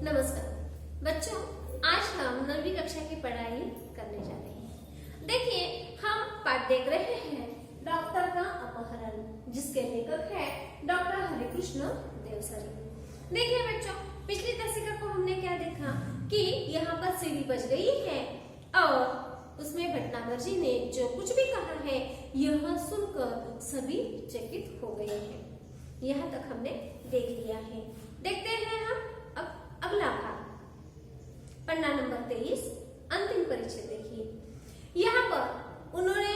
नमस्कार बच्चों, आज हम 9वीं कक्षा की पढ़ाई करने जा रहे हैं। देखिए, हम पाठ देख रहे हैं डॉक्टर का अपहरण, जिसके लेखक है डॉक्टर हरिकृष्ण देवसरी। देखिए बच्चों, पिछली दशका को हमने क्या देखा कि यहाँ पर सीढ़ी बज गई है और उसमें भटनागर जी ने जो कुछ भी कहा है यह सुनकर सभी चकित हो गए हैं। यहाँ तक हमने देख लिया है। देखते हैं हम अब अगला भाग, पन्ना नंबर 23, अंतिम परिचय। देखिए, यहाँ पर उन्होंने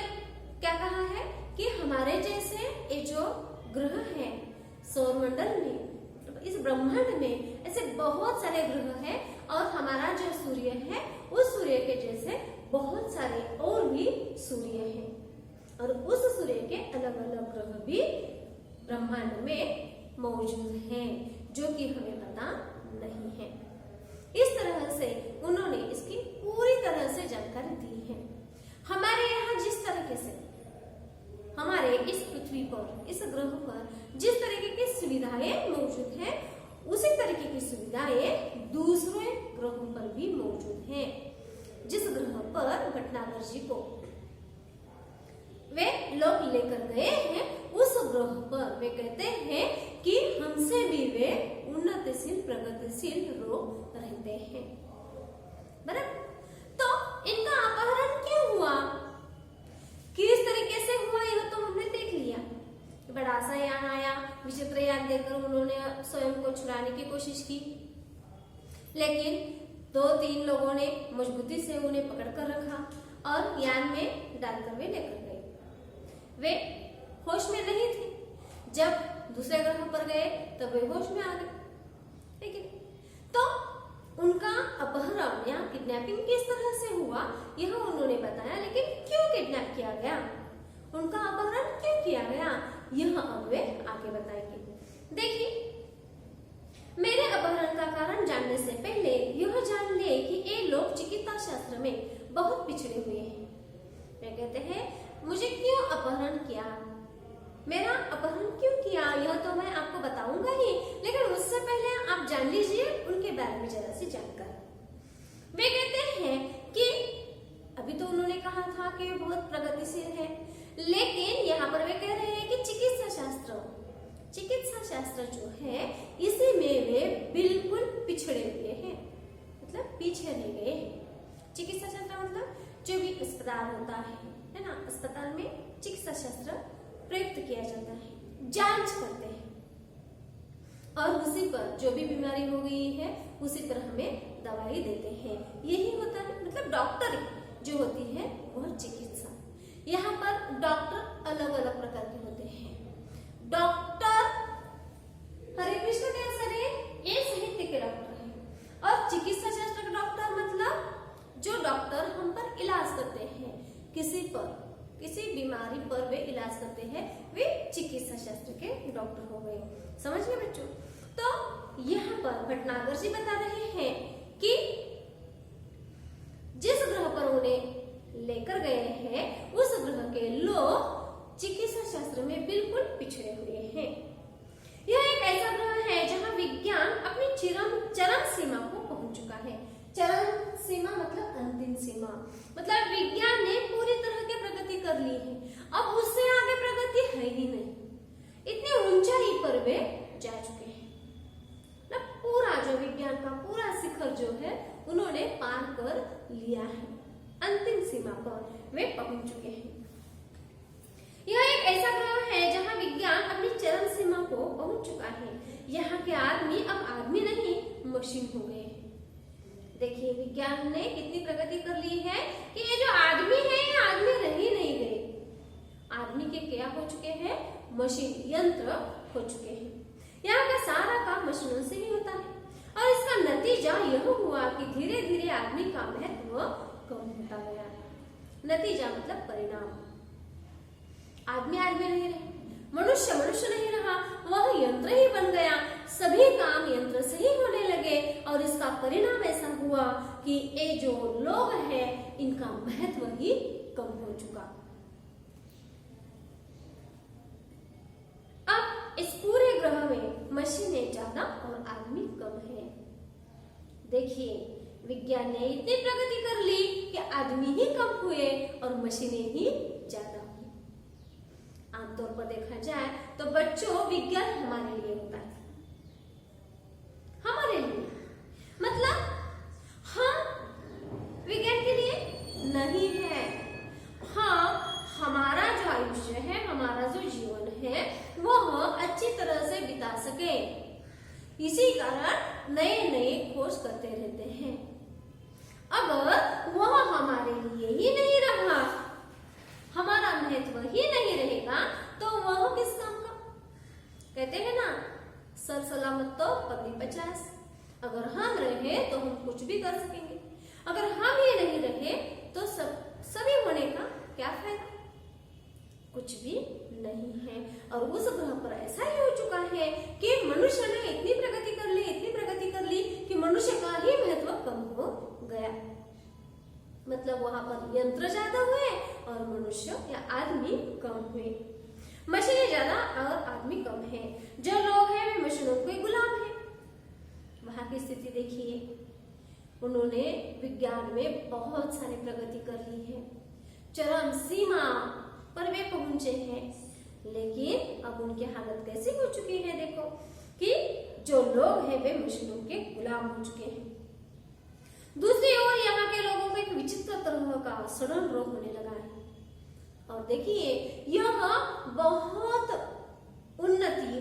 क्या कहा है कि हमारे जैसे ये जो ग्रह हैं सौरमंडल में, इस ब्रह्मांड में ऐसे बहुत सारे ग्रह हैं और हमारा जो सूर्य है उस सूर्य के जैसे बहुत सारे और भी सूर्य हैं और उस सूर्य के अलग अलग ग्रह भी ब्रह्मांड में मौजूद हैं जो कि हमें पता नहीं है। इस तरह से उन्होंने इसकी पूरी तरह से जानकारी दी है। हमारे यहाँ जिस तरीके से हमारे इस पृथ्वी पर, इस ग्रह पर जिस तरीके की सुविधाएं मौजूद हैं, उसी तरीके की सुविधाएं दूसरे ग्रहों पर भी मौजूद हैं। जिस ग्रह पर भटनागर जी को वे लोग लेकर गए हैं, उस ग्रह पर वे कहते हैं कि हमसे भी वे उन्नतिशील प्रगतिशील लोग रहते हैं। बराबर? तो इनका अपहरण क्यों हुआ, किस तरीके से हुआ, यह तो हमने देख लिया। बड़ा सा यान आया, विचित्र यान देकर उन्होंने स्वयं को छुड़ाने की कोशिश की, लेकिन 2-3 लोगों ने मजबूती से उन्हें पकड़कर रखा और यान में डालकर वे लेकर गए। वे होश में नहीं थे। जब दूसरे ग्रह पर गए तब वे होश में आ गए। ठीक है, तो उनका अपहरण या किडनैपिंग किस तरह से हुआ यह उन्होंने बताया, लेकिन क्यों किडनैप किया गया, उनका अपहरण क्यों किया गया, यह अब वे आगे बताएंगे। देखिए, मेरे अपहरण का कारण जानने से पहले यह जान ले कि ये लोग चिकित्सा शास्त्र में बहुत पिछड़े हुए हैं। वे कहते हैं, मुझे क्यों अपहरण किया, मेरा अपहरण क्यों किया, यह तो मैं आपको बताऊंगा ही, लेकिन उससे पहले आप जान लीजिए उनके बारे में जरा सी जानकारी। वे कहते हैं कि अभी तो उन्होंने कहा था कि वे बहुत प्रगतिशील है, लेकिन यहाँ पर वे कह रहे हैं कि चिकित्सा शास्त्र जो है इसी में वे बिल्कुल पिछड़े हुए हैं, मतलब पीछे रह गए हैं। चिकित्सा शास्त्र मतलब जो भी अस्पताल होता है ना, अस्पताल में चिकित्सा शास्त्र प्रयुक्त किया जाता है, जांच करते हैं और उसी पर जो भी बीमारी हो गई है उसी पर हमें दवाई देते हैं। यही होता है, मतलब डॉक्टर जो होती है वह चिकित्सा। यहाँ पर डॉक्टर अलग अलग प्रकार के होते हैं। डॉक्टर हरिकृष्ण देवसरी ये साहित्य के डॉक्टर हैं और चिकित्सा शास्त्र के डॉक्टर मतलब जो डॉक्टर हम पर इलाज करते हैं, किसी बीमारी पर वे इलाज करते हैं, वे चिकित्सा शास्त्र के डॉक्टर हो गए। समझ गए बच्चों? तो यहाँ पर भटनागर जी बता रहे हैं कि जिस ग्रह पर उन्हें लेकर गए हैं उस ग्रह के लोग चिकित्सा शास्त्र में बिल्कुल पिछड़े हुए हैं। यह एक ऐसा ग्रह है जहाँ विज्ञान अपनी चरम सीमा को पहुंच चुका है। चरम सीमा मतलब अंतिम सीमा, मतलब विज्ञान ने पूरी तरह की प्रगति कर ली है, अब उससे आगे प्रगति है ही नहीं। इतनी ऊंचाई पर वे जा चुके हैं, मतलब पूरा जो विज्ञान का पूरा शिखर जो है उन्होंने पार कर लिया है, अंतिम सीमा पर वे पहुंच चुके हैं। यह एक ऐसा ग्रह है जहां विज्ञान अपनी चरम सीमा को पहुंच चुका है। यहाँ के आदमी अब आदमी नहीं मशीन हो गए। देखिए, विज्ञान ने कितनी प्रगति कर ली है कि ये जो आदमी है ये आदमी रह ही नहीं गए। आदमी के क्या हो चुके हैं, मशीन, यंत्र हो चुके हैं। यहाँ का सारा काम मशीनों से ही होता है और इसका नतीजा यह हुआ कि धीरे धीरे आदमी का महत्व कम होता गया। नतीजा मतलब परिणाम, आदमी नहीं रहे, मनुष्य नहीं रहा, वह यंत्र ही बन गया। सभी काम यंत्र से ही होने लगे और इसका परिणाम ऐसा हुआ कि ये जो लोग हैं इनका महत्व ही कम हो चुका। अब इस पूरे ग्रह में मशीनें ज्यादा और आदमी कम है। देखिए विज्ञान ने इतनी प्रगति कर ली कि आदमी ही कम हुए और मशीनें ही ज्यादा हुई। आमतौर पर देखा जाए तो बच्चों विज्ञान हमारे लिए होता है, हमारे लिए मतलब हम विज्ञान के लिए नहीं है। हाँ, हमारा जो आयुष्य है, हमारा जो जीवन है वह अच्छी तरह से बिता सके, इसी कारण नए नए खोज करते रहते हैं। अगर वह हमारे लिए ही नहीं रहा, हमारा महत्व ही नहीं रहेगा तो वह किस काम का? कहते हैं ना, सर सलामत तो पगड़ी 50। अगर हम रहे तो हम कुछ भी कर सकेंगे, अगर हम ही नहीं रहे तो सभी होने का क्या फायदा? कुछ भी नहीं है। और उस ग्रह पर ऐसा ही हो चुका है कि मनुष्य ने इतनी प्रगति कर ली कि मनुष्य का ही महत्व कम हो गया। मतलब वहां पर यंत्र ज्यादा हुए और मनुष्य या आदमी कम हुए। मशीनें ज्यादा और आदमी कम है। जो लोग हैं वे मशीनों के गुलाम हैं। वहां की स्थिति देखिए, उन्होंने विज्ञान में बहुत सारी प्रगति कर ली है, चरम सीमा पर वे पहुंचे हैं, लेकिन अब उनकी हालत कैसी हो चुकी है? देखो कि जो लोग हैं वे मशीनों के गुलाम हो चुके हैं। दूसरी ओर यहाँ के लोगों को एक विचित्र तरह का सड़न रोग होने लगा है। और देखिए यह बहुत उन्नति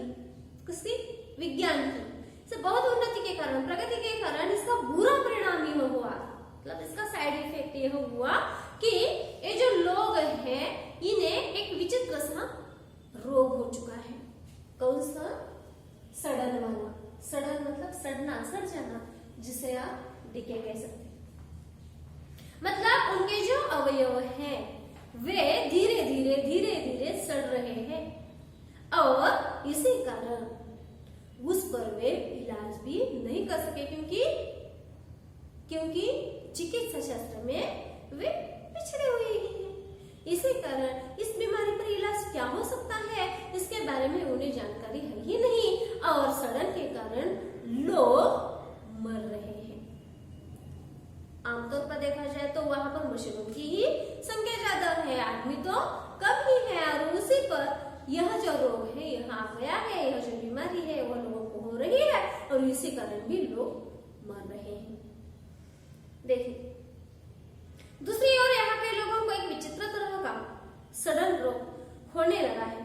किसकी? विज्ञान की से बहुत उन्नति के कारण, प्रगति के कारण इसका बुरा परिणाम यह हुआ, मतलब इसका साइड इफेक्ट यह हुआ कि ये जो लोग हैं इन्हें एक विचित्र सा रोग हो चुका है। कौन सा? सड़न वाला। सड़न मतलब सड़ना, सड़ जाना, जिसे आप डिके कह सकते हैं। मतलब उनके जो अवयव हैं वे धीरे धीरे सड़ रहे हैं और इसी कारण उस पर वे इलाज भी नहीं कर सके, क्योंकि चिकित्सा शास्त्र में वे पिछड़े हुए ही हैं। इसी कारण इस बीमारी पर इलाज क्या हो सकता है इसके बारे में उन्हें जानकारी है ही नहीं और सड़न के कारण लोग मर रहे हैं। आमतौर पर देखा जाए तो वहां पर मशीनों की ही संख्या ज्यादा है, आदमी तो कम ही है और उसी पर यह जो रोग है यहाँ आ गया है, यह जो बीमारी है वह लोगों को हो रही है और इसी कारण भी लोग मर रहे हैं। देखिए दूसरी ओर यहाँ के लोगों को एक विचित्र तरह का सडन रोग होने लगा है।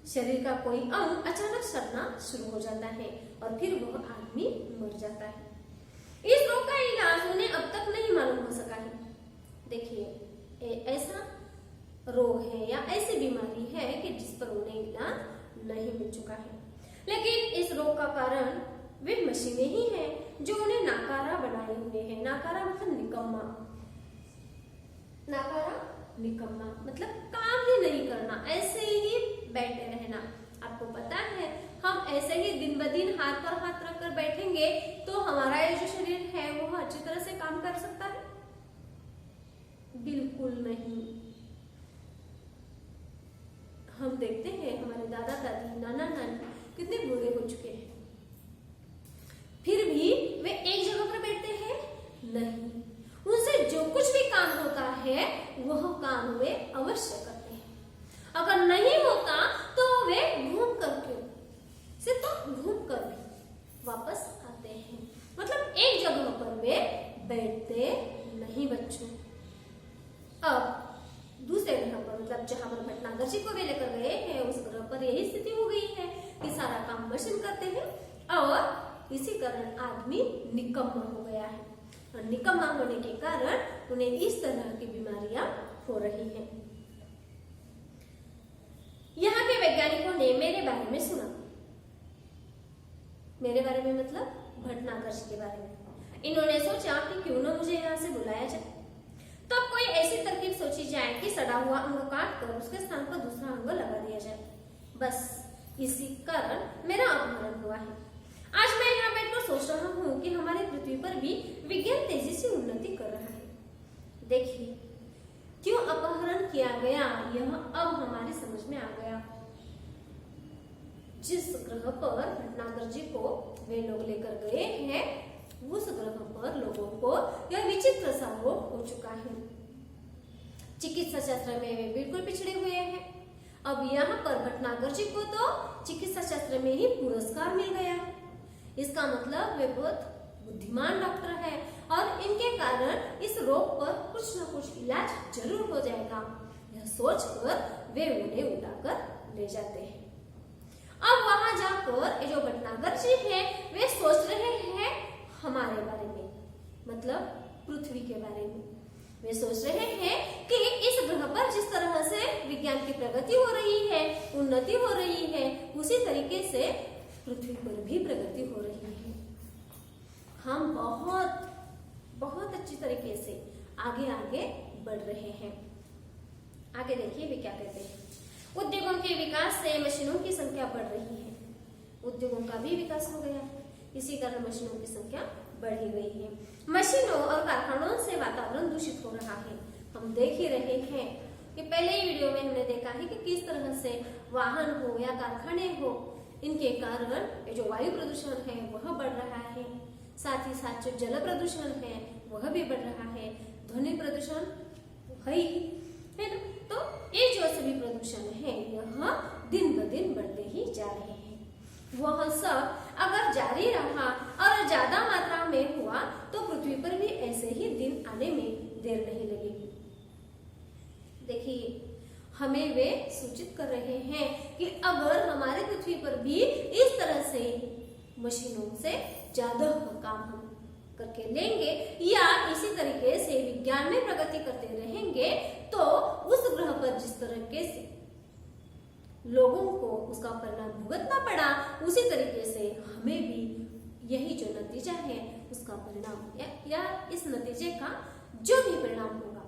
शरीर का कोई अंग अचानक सड़ना शुरू हो जाता है और फिर वह आदमी मर जाता है। इस रोग का इलाज उन्हें अब तक नहीं मालूम हो सका है। देखिए ऐसा रोग है या ऐसी बीमारी है कि जिस पर उन्हें इलाज नहीं मिल चुका है, लेकिन इस रोग का कारण वे मशीनें ही हैं जो उन्हें नाकारा बनाए हुए हैं। नाकारा मतलब निकम्मा, नाकारा निकम्मा मतलब काम ही नहीं करना, ऐसे ही बैठे रहना। आपको पता है हम ऐसे ही दिन ब दिन हाथ पर हाथ रखकर बैठेंगे तो हमारा ये जो शरीर है वो अच्छी तरह से काम कर सकता है? बिल्कुल नहीं। हम देखते हैं हमारे दादा दादी, नाना नानी कितने बूढ़े हो चुके हैं, फिर भी वे एक जगह पर बैठते हैं नहीं। उनसे जो कुछ भी काम होता है वह काम वे अवश्य करते हैं। अगर नहीं होता तो वे घूम करके सिर्फ तो घूम कर वापस आते हैं। मतलब एक जगह पर वे बैठते नहीं बच्चों। अब दूसरे ग्रह पर मतलब जहां पर भटनागर जी को वे लेकर गए हैं उस ग्रह पर यही स्थिति हो गई है कि सारा काम मशीन करते हैं और इसी कारण आदमी निकम्मा हो गया है और निकम्मा होने के कारण उन्हें इस तरह की बीमारियां हो रही हैं। यहाँ के वैज्ञानिकों ने मेरे बारे में सुना, मेरे बारे में मतलब भटनागर जी के बारे में। इन्होंने सोचा कि क्यों ना मुझे यहाँ से बुलाया जाए। तब कोई ऐसी तरकीब सोची जाए कि सड़ा हुआ अंग काट कर उसके स्थान पर दूसरा अंग लगा दिया जाए। बस इसी कारण मेरा अपहरण हुआ है। आज मैं यहाँ बैठकर सोच रहा हूँ कि हमारी पृथ्वी पर भी विज्ञान तेजी से उन्नति कर रहा है। देखिए क्यों अपहरण किया गया यह अब हमारी समझ में आ गया। जिस ग्रह पर भटनागर जी को वे लोग लेकर गए हैं उस ग्रह पर लोगों को यह विचित्र सा रोग हो चुका है। चिकित्सा शास्त्र में वे बिल्कुल पिछड़े हुए हैं। अब यहाँ पर भटनागर जी को तो चिकित्सा शास्त्र में ही पुरस्कार मिल गया। इसका मतलब वे बहुत बुद्धिमान डॉक्टर है और इनके कारण इस रोग पर कुछ न कुछ इलाज जरूर हो जाएगा, यह सोचकर वे उन्हें उठाकर ले जाते हैं। अब वहां जाकर ये जो भटनागर जी हैं वे सोच रहे हैं हमारे बारे में, मतलब पृथ्वी के बारे में। वे सोच रहे हैं कि इस ग्रह पर जिस तरह से विज्ञान की प्रगति हो रही है, उन्नति हो रही है, उसी तरीके से पृथ्वी पर भी प्रगति हो रही है। हम बहुत बहुत अच्छी तरीके से आगे आगे बढ़ रहे हैं। आगे देखिए वे क्या कहते हैं। उद्योगों के विकास से मशीनों की संख्या बढ़ रही है। उद्योगों का भी विकास हो गया, इसी कारण मशीनों की संख्या बढ़ी गई है। मशीनों और कारखानों से वातावरण दूषित हो रहा है। हम देख ही रहे हैं कि पहले ही वीडियो में हमने देखा है कि किस तरह से वाहन हो या कारखाने हो, इनके कारण जो वायु प्रदूषण है वह बढ़ रहा है। साथ ही साथ जो जल प्रदूषण है वह भी बढ़ रहा है, ध्वनि प्रदूषण है ना। तो ये जो सभी प्रदूषण है यह दिन ब दिन बढ़ते ही जा रहे हैं। वह सब अगर जारी रहा और ज्यादा मात्रा में हुआ तो पृथ्वी पर भी ऐसे ही दिन आने में देर नहीं लगेगी। देखिए हमें वे सूचित कर रहे हैं कि अगर हमारे पृथ्वी पर भी इस तरह से मशीनों से ज्यादा काम हम करके लेंगे या इसी तरीके से विज्ञान में प्रगति करते रहेंगे तो उस ग्रह पर जिस तरीके से लोगों को उसका परिणाम भुगतना पड़ा, उसी तरीके से हमें भी यही जो नतीजा है उसका परिणाम या इस नतीजे का जो भी परिणाम होगा,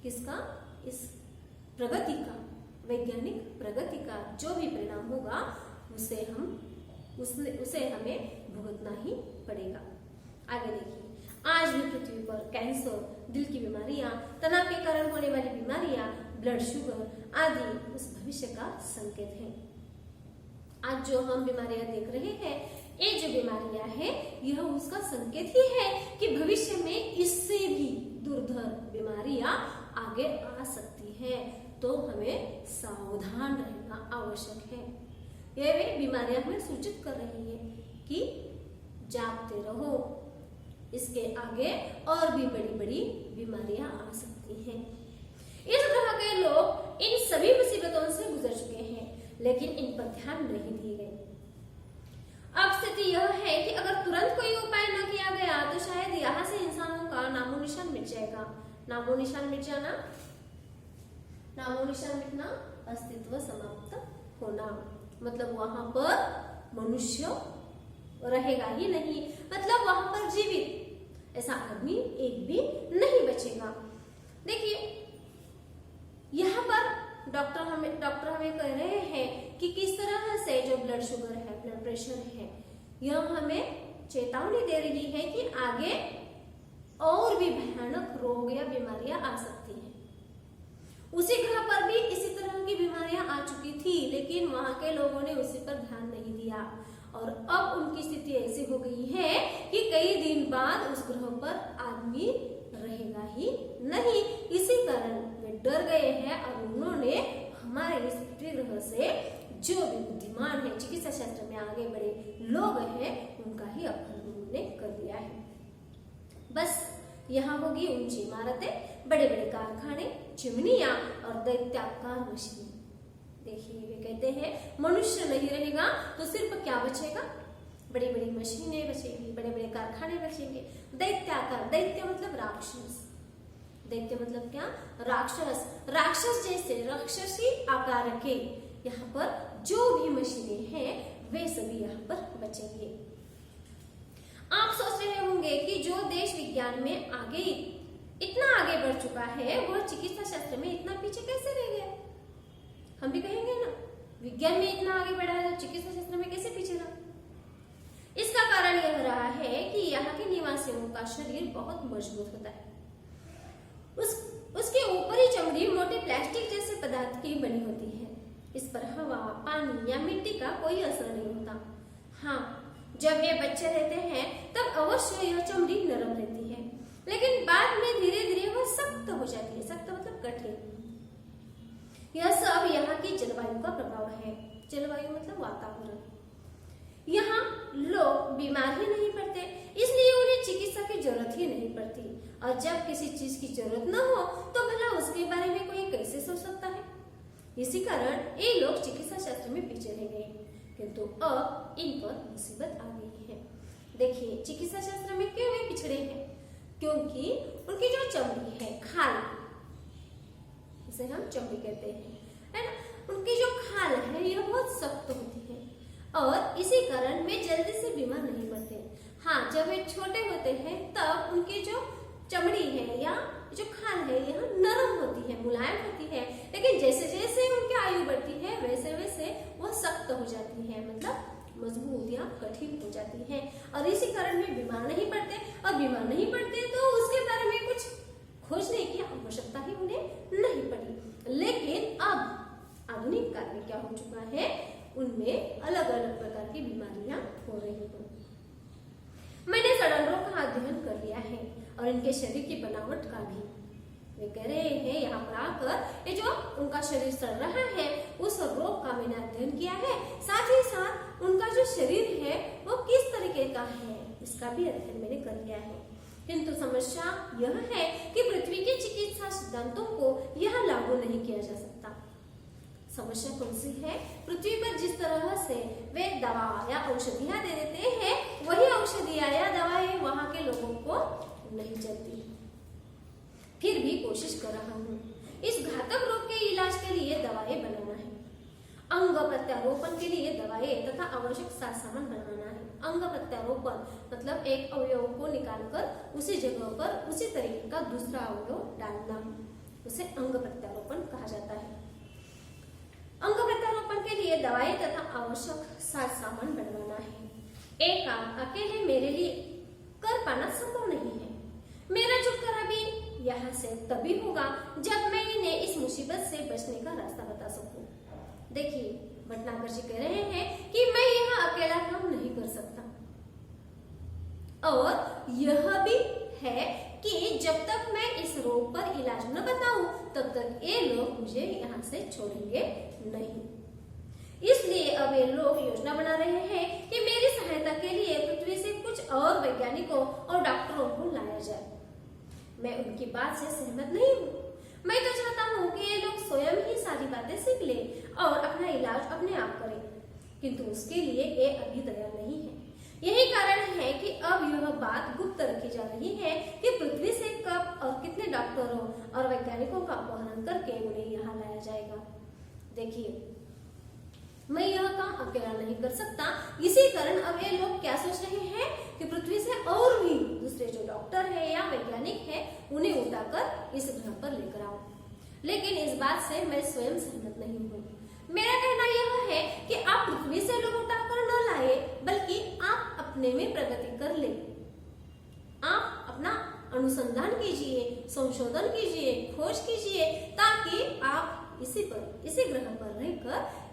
किसका, इस प्रगति का, वैज्ञानिक प्रगति का जो भी परिणाम होगा उसे हमें भुगतना ही पड़ेगा। आगे देखिए, आज भी पृथ्वी पर कैंसर, दिल की बीमारियां, तनाव के कारण होने वाली बीमारियां, ब्लड शुगर आदि उस भविष्य का संकेत है। आज जो हम बीमारियां देख रहे हैं, ये जो बीमारियां हैं यह उसका संकेत ही है कि भविष्य में इससे भी दुर्धर बीमारियां आगे आ सकती हैं, तो हमें सावधान रहना आवश्यक है। ये वे बीमारियां हमें सूचित कर रही है कि जागते रहो, इसके आगे और भी बड़ी बड़ी बीमारियां आ सकती हैं। इस ग्रह के लोग इन सभी मुसीबतों से गुजर चुके हैं, लेकिन इन पर ध्यान नहीं दिए गए। अब स्थिति यह है कि अगर तुरंत कोई उपाय न किया गया तो शायद यहाँ से इंसानों का नामो निशान मिट जाएगा। नामो निशान मिट जाना, नामो निशान मिटना, अस्तित्व समाप्त होना, मतलब वहां पर मनुष्य रहेगा ही नहीं, मतलब वहां पर जीवित ऐसा आदमी एक भी नहीं बचेगा। देखिए यहाँ पर डॉक्टर हमें कह रहे हैं कि किस तरह से जो ब्लड शुगर है, ब्लड प्रेशर है, यह हमें चेतावनी दे रही है कि आगे और भी भयानक रोग या बीमारियां आ सकती हैं। उसी ग्रह पर भी इसी तरह की बीमारियां आ चुकी थी, लेकिन वहां के लोगों ने उसी पर ध्यान नहीं दिया और अब उनकी स्थिति ऐसी हो गई है कि कई दिन बाद उस ग्रह पर आदमी रहेगा ही नहीं। इसी कारण वे डर गए हैं और उन्होंने हमारे इस पृथ्वी ग्रह से जो भी बुद्धिमान है, चिकित्सा शास्त्र में आगे बड़े लोग हैं, उनका ही अपहरण उन्होंने कर दिया है। बस यहाँ होगी ऊंची इमारतें, बड़े बड़े कारखाने, चिमनियां और दैत्याकार मशीनें। देखिए वे कहते हैं मनुष्य नहीं रहेगा तो सिर्फ क्या बचेगा, बड़ी बड़ी मशीनें बचेंगी, बड़े बड़े कारखाने बचेंगे। दैत्याकार, दैत्य मतलब राक्षस, दैत्य मतलब क्या, राक्षस, राक्षस जैसे राक्षसी आकार के यहाँ पर जो भी मशीनें हैं वे सभी यहाँ पर बचेंगे। आप सोच रहे होंगे कि जो देश विज्ञान में इतना आगे बढ़ चुका है वह चिकित्सा शास्त्र में इतना पीछे कैसे रह गया। हम भी कहेंगे ना, विज्ञान में इतना आगे बढ़ा है तो चिकित्सा शास्त्र में कैसे पीछे रहा। इसका कारण यह रहा है कि यहाँ के निवासियों का शरीर बहुत मजबूत होता है। उसके ऊपरी चमड़ी मोटे प्लास्टिक जैसे पदार्थ की बनी होती है। इस पर हवा, पानी या मिट्टी का कोई असर नहीं होता। हाँ, जब ये बच्चे रहते हैं तब अवश्य यह चमड़ी नरम रहती है, लेकिन बाद में धीरे धीरे वह सख्त हो जाती है। सख्त मतलब कठिन। यह सब यहाँ की जलवायु का प्रभाव है। जलवायु मतलब वातावरण। यहाँ लोग बीमार ही नहीं पड़ते, इसलिए उन्हें चिकित्सा की जरूरत ही नहीं पड़ती। और जब किसी चीज की जरूरत न हो तो भला उसके बारे में कोई कैसे सोच सकता है। इसी कारण ये लोग चिकित्सा शास्त्र में पीछे रह गए, किंतु अब इन पर मुसीबत आ गई है। देखिए, चिकित्सा शास्त्र में क्यों वे पिछड़े हैं? क्योंकि उनकी जो चमड़ी है, खाल, इसे हम चमड़ी कहते हैं, है ना, उनकी जो खाल है यह बहुत सख्त होती है और इसी कारण वे जल्दी से बीमार नहीं पड़ते। हाँ, जब वे छोटे होते हैं तब उनकी जो चमड़ी है या जो खाल है यह नरम होती है, मुलायम होती है, लेकिन जैसे जैसे उनकी आयु बढ़ती है वैसे वैसे वह सख्त हो जाती है, मतलब मजबूत या कठिन हो जाती है। और इसी कारण वे बीमार नहीं पड़ते, और बीमार नहीं पड़ते तो उसके बारे में कुछ खोजने की आवश्यकता ही उन्हें नहीं पड़ी। लेकिन अब आधुनिक काल में क्या हो चुका है, उनमें अलग अलग प्रकार की बीमारियां हो रही हैं। मैंने सड़ंगरों का अध्ययन कर लिया है और इनके शरीर की बनावट का भी। वे कह रहे हैं यहाँ पर आकर ये जो उनका शरीर सड़ रहा है उस रोग का मैंने अध्ययन किया है, साथ ही साथ उनका जो शरीर है वो किस तरीके का है इसका भी अध्ययन मैंने कर लिया है। किंतु समस्या यह है कि पृथ्वी के चिकित्सा सिद्धांतों को यह लागू नहीं किया जा सकता। समस्या कौन सी है? पृथ्वी पर जिस तरह से वे दवा या औषधियां दे देते हैं वही औषधियां या दवाएं वहां के लोगों को नहीं चलती। फिर भी कोशिश कर रहा हूँ। इस घातक रोग के इलाज के लिए दवाएं बनाना है, अंग प्रत्यारोपण के लिए दवाएं तथा आवश्यक साज सामान बनाना है। अंग प्रत्यारोपण मतलब एक अवयव को निकालकर उसी जगह पर उसी तरीके का दूसरा अवयव डालना, उसे अंग प्रत्यारोपण कहा जाता है। अंग प्रत्यारोपण के लिए दवाएं तथा आवश्यक साज सामान बनवाना है। एक काम अकेले मेरे लिए कर पाना संभव नहीं है। मेरा छुटकारा भी यहाँ से तभी होगा जब मैं इन्हें इस मुसीबत से बचने का रास्ता बता सकूं। देखिए, भटनागर जी कह रहे हैं कि मैं यहाँ अकेला काम नहीं कर सकता, और यह भी है कि जब तक मैं इस रोग पर इलाज न बताऊं तब तक ये लोग मुझे यहाँ से छोड़ेंगे नहीं। इसलिए अब ये लोग योजना बना रहे हैं कि मेरी सहायता के लिए पृथ्वी से कुछ और वैज्ञानिकों और डॉक्टरों को लाया जाए। मैं उनकी बात से सहमत नहीं हूँ। मैं तो चाहता हूँ कि ये लोग स्वयं ही सारी बातें सीख ले और अपना इलाज अपने आप करें, किंतु उसके लिए ये अभी तैयार नहीं है। यही कारण है कि अब यह बात गुप्त रखी जा रही है कि पृथ्वी से कब और कितने डॉक्टरों और वैज्ञानिकों का अपहरण करके उन्हें यहाँ लाया जाएगा। देखिए, मैं यह काम अकेला नहीं कर सकता। इसी कारण अब ये लोग क्या सोच रहे हैं कि पृथ्वी से और भी दूसरे जो डॉक्टर है या वैज्ञानिक है उन्हें उठाकर इस ग्रह पर लेकर आओ। लेकिन इस बात से मैं स्वयं सहमत नहीं हूँ। मेरा कहना यह है कि आप पृथ्वी से लोग उठाकर न लाए, बल्कि आप अपने में प्रगति कर ले। आप अपना अनुसंधान कीजिए, संशोधन कीजिए, खोज कीजिए, ताकि आप इसी ग्रह पर रहकर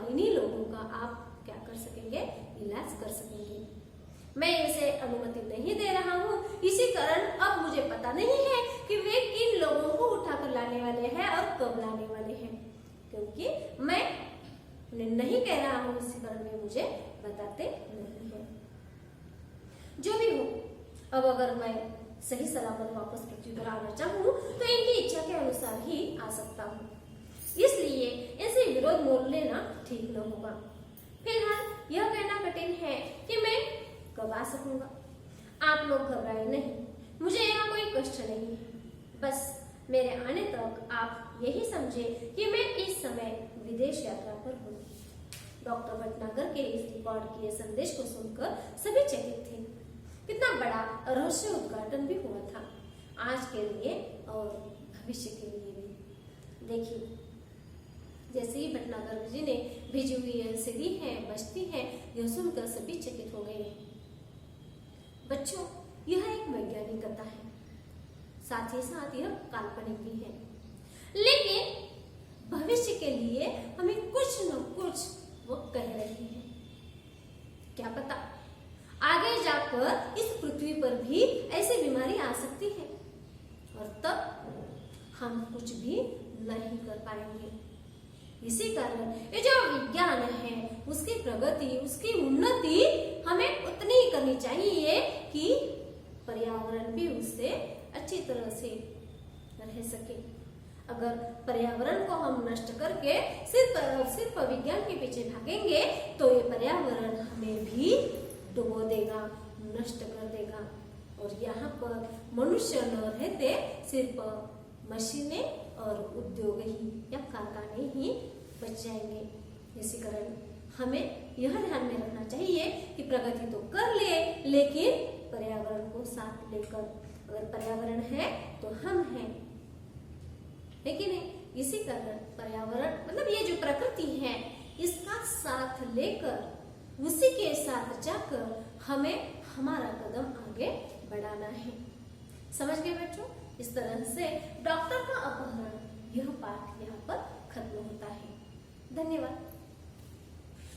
इन्हीं लोगों का आप क्या कर सकेंगे, इलाज कर सकेंगे। मैं इसे अनुमति नहीं दे रहा हूँ। इसी कारण अब मुझे पता नहीं है कि वे किन लोगों को उठाकर लाने वाले हैं और कब लाने वाले हैं, क्योंकि मैं उन्हें नहीं कह रहा हूँ, इसी कारण वे मुझे बताते नहीं है। जो भी हो, अब अगर मैं सही सलामत वापस पृथ्वी पर आना चाहूँ तो इनकी इच्छा के अनुसार ही आ सकता हूँ। इसलिए इनसे विरोध मोल लेना ठीक न होगा। फिलहाल यह कहना कठिन है कि मैं कब आ सकूंगा। आप लोग घबराए नहीं, मुझे यहाँ कोई कष्ट नहीं है। बस मेरे आने तक आप यही समझे कि मैं इस समय विदेश यात्रा पर हूँ। डॉक्टर भटनागर के इस रिकॉर्ड किए संदेश को सुनकर सभी चकित थे। कितना बड़ा रहस्य उद्घाटन भी हुआ था, आज के लिए और भविष्य के लिए भी। देखिए, जैसे ही भटनागर जी ने भेजी हुई यह सीढ़ी है, बस्ती है, यह सुनकर सभी चकित हो गए। बच्चों, यह एक वैज्ञानिक कथा है, साथ ही साथ यह काल्पनिक भी है, लेकिन भविष्य के लिए हमें कुछ न कुछ वो कह रही है। क्या पता आगे जाकर इस पृथ्वी पर भी ऐसी बीमारी आ सकती है और तब हम कुछ भी नहीं कर पाएंगे। इसी कारण ये जो विज्ञान है उसकी प्रगति, उसकी उन्नति हमें उतनी ही करनी चाहिए कि पर्यावरण भी उससे अच्छी तरह से रह सके। अगर पर्यावरण को हम नष्ट करके सिर्फ विज्ञान के पीछे भागेंगे तो ये पर्यावरण हमें भी डुबो देगा, नष्ट कर देगा और यहाँ पर मनुष्य न रहते सिर्फ मशीनें और उद्योग ही या कारखाने ही बच जाएंगे। इसी कारण हमें यह ध्यान में रखना चाहिए कि प्रगति तो कर ले लेकिन पर्यावरण को साथ लेकर। अगर पर्यावरण है तो हम हैं, है कि नहीं? इसी कारण पर्यावरण मतलब ये जो प्रकृति है इसका साथ लेकर उसी के साथ जाकर हमें हमारा कदम आगे बढ़ाना है। समझ गए बच्चों? इस तरह से डॉक्टर का अपहरण यह पाठ यहाँ पर खत्म होता है। धन्यवाद।